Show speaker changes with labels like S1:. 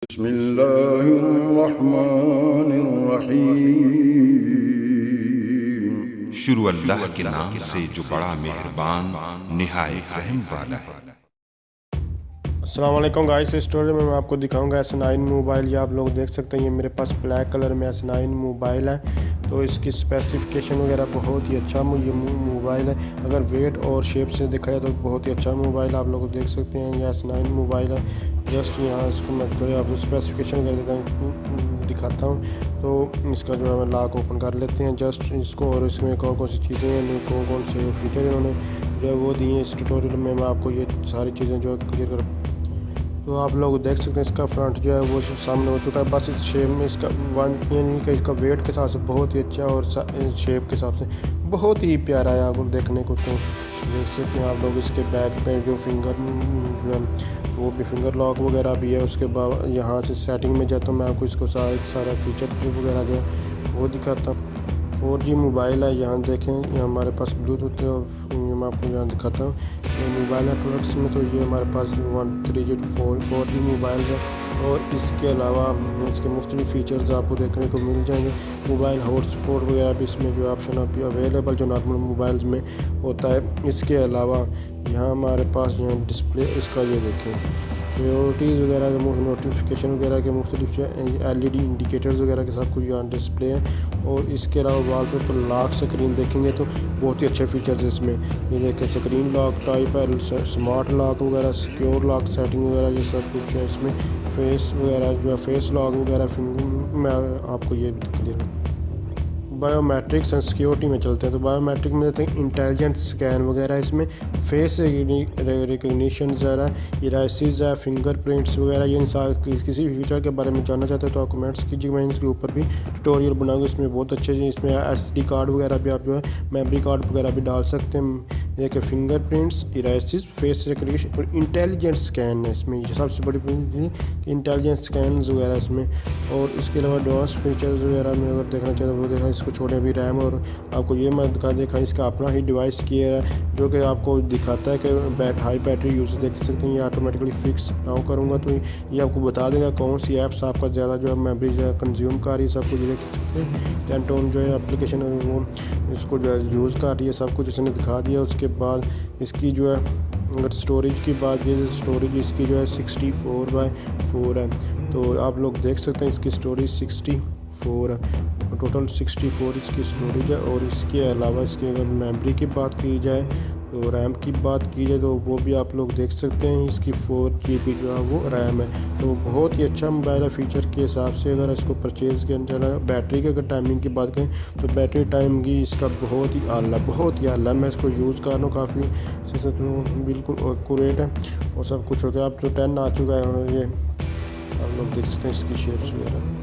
S1: बिस्मिल्लाहिर्रहमानिर्रहीम।
S2: शुरू अल्लाह के नाम से जो बड़ा मेहरबान निहायत रहम वाला है।
S3: अस्सलाम वालेकुम गाइस, इस स्टोरी में मैं आपको दिखाऊंगा S9 मोबाइल। ये आप लोग देख सकते हैं, ये मेरे पास ब्लैक कलर में S9 मोबाइल है। तो इसकी स्पेसिफिकेशन वगैरह बहुत ही अच्छा ये मोबाइल है। अगर वेट और शेप से देखा जाए तो बहुत ही अच्छा मोबाइल आप लोग देख सकते हैं। ये S9 मोबाइल है। जस्ट यहाँ इसको मैं थोड़ी आपको स्पेसिफिकेशन वगैरह दिखाता हूँ। तो इसका जो है मैं लॉक ओपन कर लेते हैं जस्ट इसको, और इसमें कौन कौन सी चीज़ें हैं, कौन से फीचर इन्होंने जो है वो दिए। इस ट्यूटोरियल में मैं आपको ये सारी चीज़ें जो क्लियर कर, तो आप लोग देख सकते हैं इसका फ्रंट जो है वो सामने हो चुका है। बस इस शेप में इसका यानी कि इसका वेट के हिसाब से बहुत ही अच्छा और शेप के हिसाब से बहुत ही प्यारा है। आप लोग देखने को तो देख सकते हैं। आप लोग इसके बैक पे जो फिंगर जो है वो भी फिंगर लॉक वगैरह भी है। उसके बाद यहाँ से सेटिंग में जाता हूँ, मैं आपको इसको सारा फीचर वगैरह जो है वो दिखाता हूँ। 4G मोबाइल है। यहाँ देखें, यहाँ हमारे पास ब्लूटूथ है और मैं आपको यहाँ दिखाता हूँ मोबाइल नेटवर्क्स में। तो ये हमारे पास 4G मोबाइल है। और इसके अलावा इसके मुख्तलिफ फीचर्स आपको देखने को मिल जाएंगे। मोबाइल हॉटस्पॉट वगैरह भी इसमें जो ऑप्शन अभी अवेलेबल जो नॉर्मल मोबाइल्स में होता है। इसके अलावा यहाँ हमारे पास यहाँ डिस्प्ले इसका ये देखें प्रायोरिटीज़ वगैरह के नोटिफिकेशन वगैरह के मुख्तलिफ LED इंडिकेटर्स वगैरह के साथ कुछ यहाँ डिस्प्ले है। और इसके अलावा वॉलपेपर लॉक स्क्रीन देखेंगे तो बहुत ही अच्छे फीचर्स इसमें। ये देखें स्क्रीन लॉक टाइप है, स्मार्ट लॉक वगैरह, सिक्योर लॉक सेटिंग वगैरह ये सब कुछ है इसमें। फेस वगैरह जो है फेस लॉक वगैरह मैं आपको ये क्लियर। बायोमेट्रिक्स एंड सिक्योरिटी में चलते हैं। तो बायोमेट्रिक में देते हैं इंटेलिजेंट स्कैन वगैरह, इसमें फेस रिकग्निशन ज़रा इराइसिस है, फिंगरप्रिंट्स वगैरह। ये किसी भी फीचर के बारे में जानना चाहते हैं तो आप कमेंट्स कीजिए, मैं इसके ऊपर भी ट्यूटोरियल बनाऊंगा। इसमें बहुत अच्छे इसमें SD कार्ड वगैरह भी आप जो है मेमोरी कार्ड वगैरह भी डाल सकते हैं। देखिए फिंगरप्रिंट्स, इराइसिस, फेस रिकग्निशन और इंटेलिजेंट स्कैन है इसमें। ये सबसे बड़ी इंटेलिजेंट स्कैन वगैरह इसमें। और इसके अलावा एडवांस फीचर्स वगैरह में अगर देखना चाहते हो वो देखा, इसको छोड़े भी रैम। और आपको ये मैं देखा इसका अपना ही डिवाइस किया है जो कि आपको दिखाता है कि हाई बैटरी यूज देख सकते हैं। ये ऑटोमेटिकली फिक्स नाउ करूँगा तो ये आपको बता देगा कौन सी ऐप्स आपका ज़्यादा जो है मेमोरी जो है कंज्यूम कर रही है। सब कुछ देख सकते हैं। टेंटोन जो है एप्लीकेशन वो इसको जो है यूज़ कर रही है, सब कुछ इसने दिखा दिया। उसके बाद इसकी जो है अगर स्टोरेज की बात की तो स्टोरेज इसकी जो है 64/4 है। तो आप लोग देख सकते हैं इसकी स्टोरेज 64 है, टोटल 64 इसकी स्टोरेज है। और इसके अलावा इसकी अगर मेमोरी की बात की जाए तो रैम की बात की जाए तो वो भी आप लोग देख सकते हैं। इसकी 4GB जो है वो रैम है। तो बहुत ही अच्छा मोबाइल है फीचर के हिसाब से। अगर इसको परचेज़ करना चला, बैटरी की अगर टाइमिंग की बात करें तो बैटरी टाइम की इसका बहुत ही आला। मैं इसको यूज़ कर रहा हूँ, काफ़ी बिल्कुल एक्यूरेट है और सब कुछ हो गया। अब तो 10 आ चुका है। ये आप लोग देख सकते हैं इसकी शेप्स वगैरह।